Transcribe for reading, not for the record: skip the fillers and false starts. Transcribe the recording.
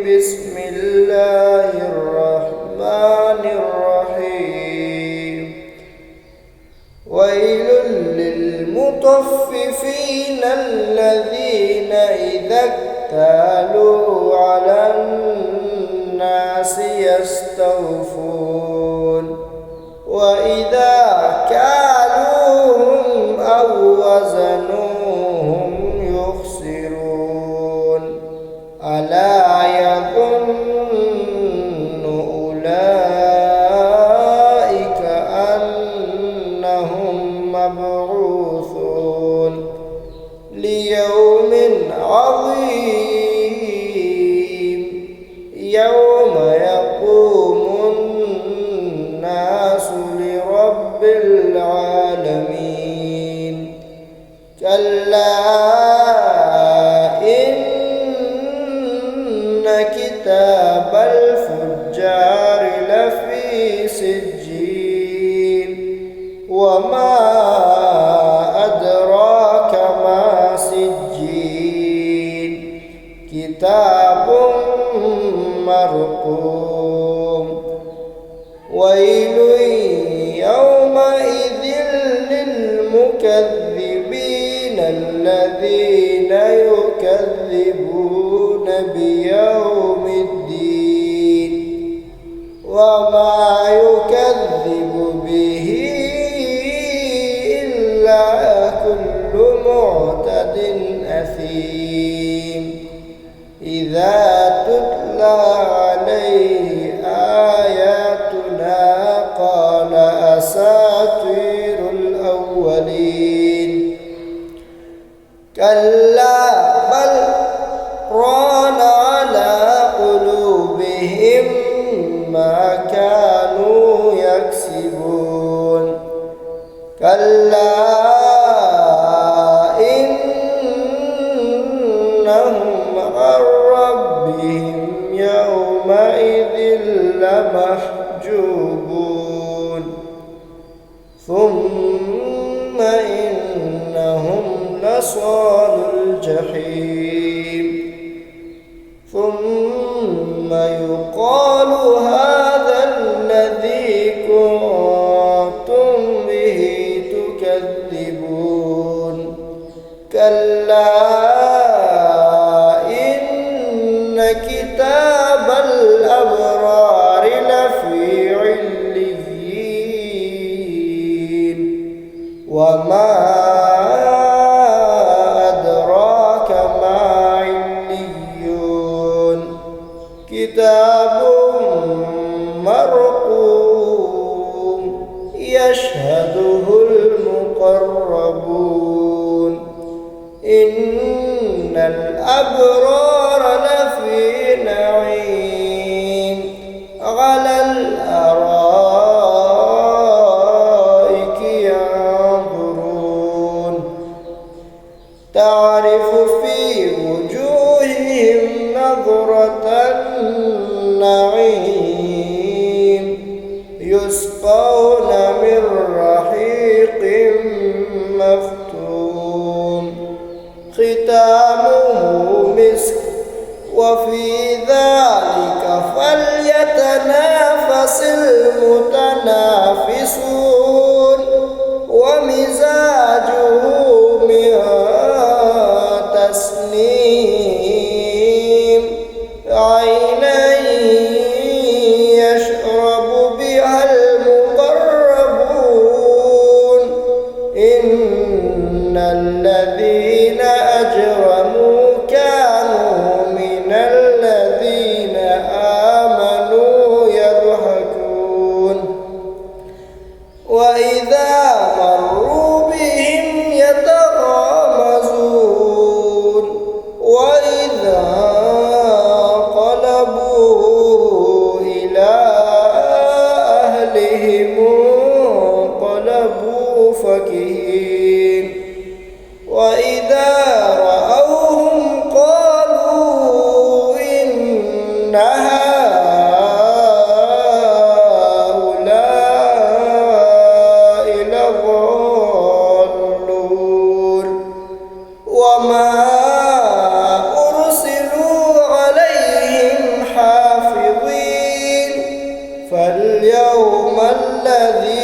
بسم الله الرحمن الرحيم ويل للمطففين الذين إذا اكتالوا على الناس يستوفون وإذا كالوهم أو وزنوهم يخسرون ألا يظن أولئك أنهم مبعوثون ليوم عظيم يوم يقوم الناس لرب العالمين كلا إن كتاب الفجار لفي سجين وما أدراك ما سجين كتاب مرقوم ويل يومئذ للمكذبين الذين يكذبون بيوم الدين وما يكذب به إلا كل معتد أثيم إذا تتلى عليه آياتنا قال أساطير الأولين كلا بل ران على قلوبهم ما كانوا يكسبون كلا إنهم عن ربهم يومئذ لمحجوبون ثم إنهم لصال الجحيم ثم يقال هذا الذي كنتم به تكذبون كلا إن كتاب الأبرار لفي عليين وما أدراك ما عليون كتاب مرقوم يشهده المقربون إن الأبرار لفي نعيم على الأرائك ينظرون تعرف في وجوههم نظرة النعيم يسقون من رحيق مختوم ختامه مسك وفي ذلك فليتنافس المتنافسون ومزاجه من تسنيم عينا يشرب بها المقربون إن الذين أجرموا كانوا من الذين آمنوا يضحكون وإذا مروا بهم يتغامزون وإذا انقلبوا الذي